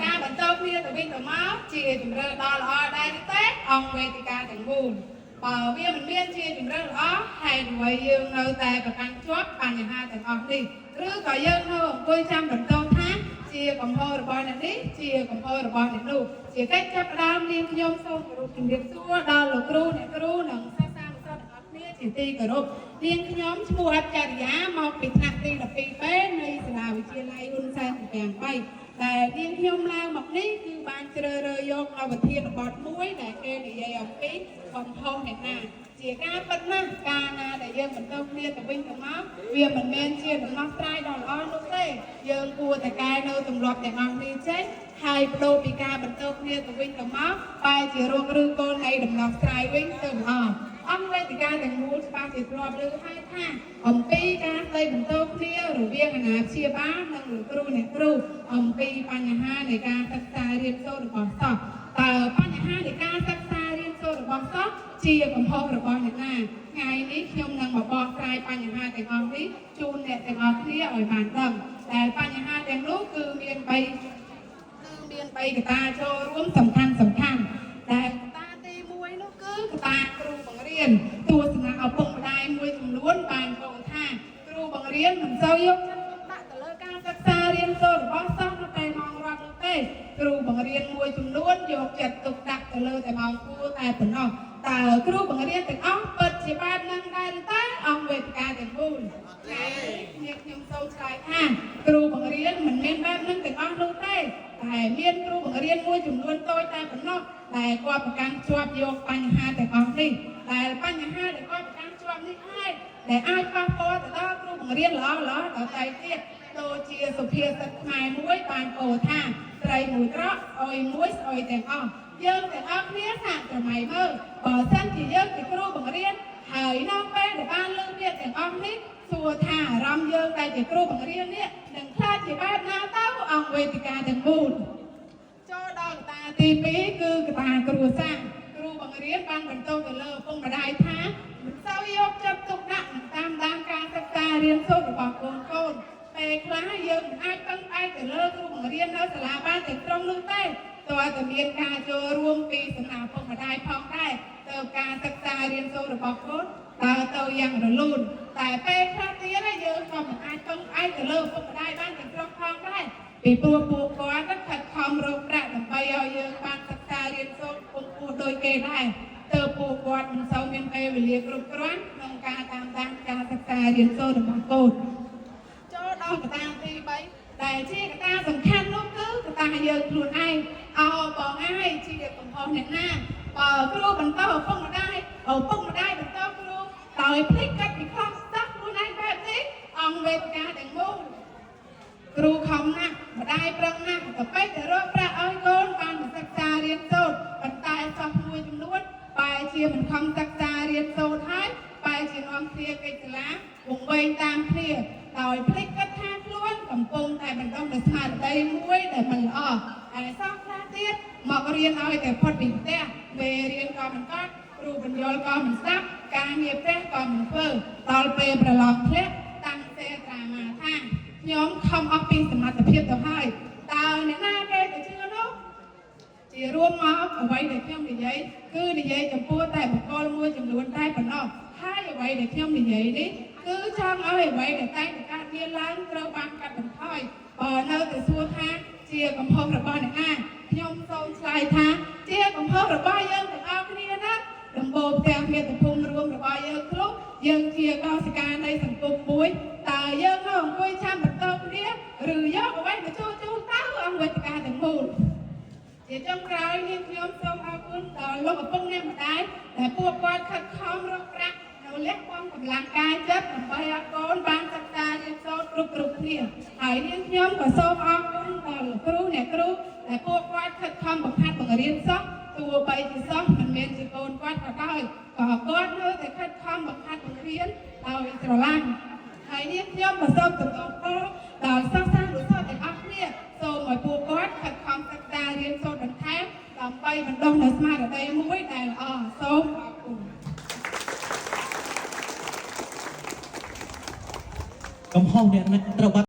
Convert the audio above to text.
ការបន្តគ្នាទៅវិញទៅមកជាជំរឿនដ៏ល្អដែរទេអង្គវេទិកាទាំងមូលបើវាមិនមានជាជំរឿនល្អហេតុអ្វីយើងនៅតែប្រកាន់ជាប់បញ្ហាទាំងអស់នេះឬក៏យើងនៅអង្គុយចាំបន្តថាជាកំហុសរបស់អ្នកនេះជាកំហុសរបស់អ្នកនោះជាកិច្ចចាប់ផ្ដើមនាងខ្ញុំសូមគោរពជំរាបសួរដល់លោកគ្រូអ្នកគ្រូនិងសិស្សានុសិស្សទាំងអស់គ្នាជាទីគោរពនាងខ្ញុំឈ្មោះអច្ចរិយាមកពីថ្នាក់ទី12ពេនៃសាលាវិទ្យាល័យហ៊ុនសែនទាំង3ដែលនាងខ្ញុំឡើងមកនេះគឺបានជ្រើសរើសយកអវធានបទមួយដែលគេនិយាយអំពីកំហុសអ្នកណាជាការពិតណាស់ការណាដែលយើងបន្តគ្នាទៅវិញទៅមកវាមិនមែនជាដំណោះស្រាយដ៏ល្អនោះទេយើងគួរតែកែនៅទម្លាប់ទាំងអស់នេះចេះហើយបដូរពីការបន្តគ្នាទៅវិញទៅមកបែរជារកឬគោលនៃដំណោះស្រាយវិញទៅល្អអង្គវេទិកាទាំងមូលច្បាស់ជាធ្លាប់លើកហើយថាអំពីការស្ដីបន្តគ្នារវាងអាណាព្យាបាលនិងលោកគ្រូអ្នកគ្រូអំពីបញ្ហានៃការសិក្សារៀនសូត្ររបស់សិស្សតើបញ្ហានៃការសិក្សារៀនសូត្ររបស់សិស្សជាកំហុសរបស់អ្នកណាថ្ងៃនេះខ្ញុំនឹងមកបកស្រាយបញ្ហាទាំងអស់នេះជូនអ្នកទាំងអស់គ្នាឲ្យបានដឹងដែលបញ្ហាទាំងនោះគឺមាន3កត្តាចូលរួមសំខាន់ដែលកត្តាទី1នោះគឺកត្តាគ្រូបង្រៀនទស្សនៈឪពុកម្ដាយមួយចំនួនបានពោលថាគ្រូបង្រៀនមិនសូវយកចិត្តទុកដាក់ទៅលើការសិក្សារៀនសូត្ររបស់សិស្សនៅពេលម៉ោងរត់នោះទេគ្រូបង្រៀនមួយចំនួនយកចិត្តទុកដាក់ទៅលើតែម៉ោងគួរតែប៉ុណ្ណោះតើគ្រូបង្រៀនទាំងអស់ពិតជាបែបហ្នឹងដែរឬទេអង្គវេទិកាទាំងមូលខ្ញុំសូមឆ្លើយថាគ្រូបង្រៀនមិនមានបែបហ្នឹងទាំងអស់នោះទេតែមានគ្រូបង្រៀនមួយចំនួនតូចតែប៉ុណ្ណោះដែលគាត់ប្រកាន់ជាប់យកបញ្ហាទាំងអស់នេះដែលបញ្ហាដែលគាត់ប្រកាន់ជាប់នេះហើយដែលអាចប៉ះពាល់ទៅដល់គ្រូបង្រៀនល្អៗដទៃទៀតដូចជាសុភាសិតខ្មែរមួយបានពោលថាត្រីមួយត្រកអុយមួយស្អុយទាំងអស់យើងទាំងអស់គ្នាសាកសម័យមើលបើសិនជាយើងជាគ្រូបង្រៀនហើយនៅពេលដែលបានលើកពាក្យទាំងអស់នេះសួរថាអារម្មណ៍យើងដែលជាគ្រូបង្រៀននេះនឹងខ្លាចជាបែបណាទៅអង្គវេទិកាទាំងមូលចូលដល់កត្តាទី2គឺកត្តាគ្រួសារគ្រូបង្រៀនបានបន្តទៅលើឪពុកម្ដាយថាមិនសូវយកចិត្តទុកដាក់នឹងតាមដានការសិក្សារៀនសូត្ររបស់កូនពេលខ្លះយើងមិនអាចពឹងផ្អែកទៅលើគ្រូបង្រៀននៅសាលាបានទាំងត្រង់នោះទេតើតែមានការចូលរួមពីសំណាក់ឪពុកម្ដាយផងដែរទៅការសិក្សារៀនសូត្ររបស់កូនដើរទៅយ៉ាងរលូនតែពេលខ្លះទៀតយើងក៏មិនអាចពឹងផ្អែកទៅលើឪពុកម្ដាយបានទាំងត្រង់ផងដែរពីព្រោះពួកគាត់ខិតខំរកប្រាក់ដើម្បីឲ្យយើងបានសិក្សារៀនសូត្រពងពោះដូចគេដែរទើបពួកគាត់មិនសូវមានពេលវេលាគ្រប់គ្រាន់ក្នុងការតាមដានការសិក្សារៀនសូត្ររបស់កូនចូលដល់កត្តាទី3ដែលជាកត្តាសំខាន់នោះគឺកត្តាយើងខ្លួនឯងបងឯងជាកំហុសអ្នកណាបើគ្រូបន្តឪពុកម្ដាយបន្តគ្រូដោយភ្លេចកាត់ពីខ្លះសិស្សខ្លួនឯងបែបនេះអង្គវេទិកាទាំងមូលគ្រូខំណាស់ម្ដាយប្រឹងណាស់ទៅពេកទៅរកប្រាក់ឲ្យកូនបានមកសិក្សារៀនសូត្រប៉ុន្តែសិស្សមួយចំនួនបែរជាមិនខំសិក្សារៀនសូត្រហើយបែរជានាំគ្នាកិច្ចសាលាវង្វេងតាមគ្នាដោយភ្លេចគិតថាខ្លួនកំពុងតែបណ្ដុះនូវស្មារតីមួយដែលមិនល្អហើយសិស្សខ្លះទៀតមករៀនឲ្យតែផុតពីផ្ទះពេលរៀនក៏មិនកើតគ្រូបញ្យល់ក៏មិនស្ដាប់ការងារផ្ទះក៏មិនធ្វើដល់ពេលប្រឡងធ្លាក់តាំងសេត្រាមាថាខ្ញុំខំអស់ពីសមត្ថភាពទៅហើយតើអ្នកណាគេទៅជឿនោះជារួមមកអ្វីដែលខ្ញុំនិយាយគឺនិយាយចំពោះតែបុគ្គលមួយចំនួនតែប៉ុណ្ណោះហើយអ្វីដែលខ្ញុំនិយាយនេះគឺចង់ឲ្យអ្វីដែលតែងតែកើតមានឡើងត្រូវបានកាត់បន្ថយបើនៅតែសួរថាជាកំហុសរបស់អ្នកណាខ្ញុំសូមឆ្លើយថាជាកំហុសរបស់យើងទាំងអស់គ្នាណាដំបូងផ្ទះមាតុភូមិរួមរបស់យើងគ្រប់យើងជាកោសិកានៃសង្គមមួយតើយើងនៅអង្គុយចាំបន្តគ្នាឬយកអ្វីមកចូលទៅអង្គវេទិកាទាំងមូលជាចុងក្រោយនេះខ្ញុំសូមអរគុណដល់លោកឪពុកអ្នកម្ដាយដែលពួកគាត់ខិតខំរកប្រាក់នៅលះបង់កម្លាំងកាយចិត្តដើម្បីឲ្យកូនបានសិក្សារៀនសូត្រគ្រប់គ្នាហើយនាងខ្ញុំក៏សូមអរគុណដល់លោកគ្រូអ្នកគ្រូដែលពួកគាត់ខិតខំបង្ហាត់បង្រៀនសិស្សទោះបីជាសិស្សមិនមែនជាកូនគាត់ក៏ដោយក៏គាត់នៅតែខិតខំបង្ហាត់បង្រៀនដោយស្រឡាញ់ហើយនាងខ្ញុំក៏សូមបន្តដល់សិស្សសានុសិស្សទាំងអស់គ្នាសូមឲ្យពួកគាត់ខិតខំសិក្សារៀនសូត្របន្ថែមដើម្បីបណ្ដុះនូវស្មារតីមួយដែលល្អសូមអរគុណកំហុសអ្នកត្រូវ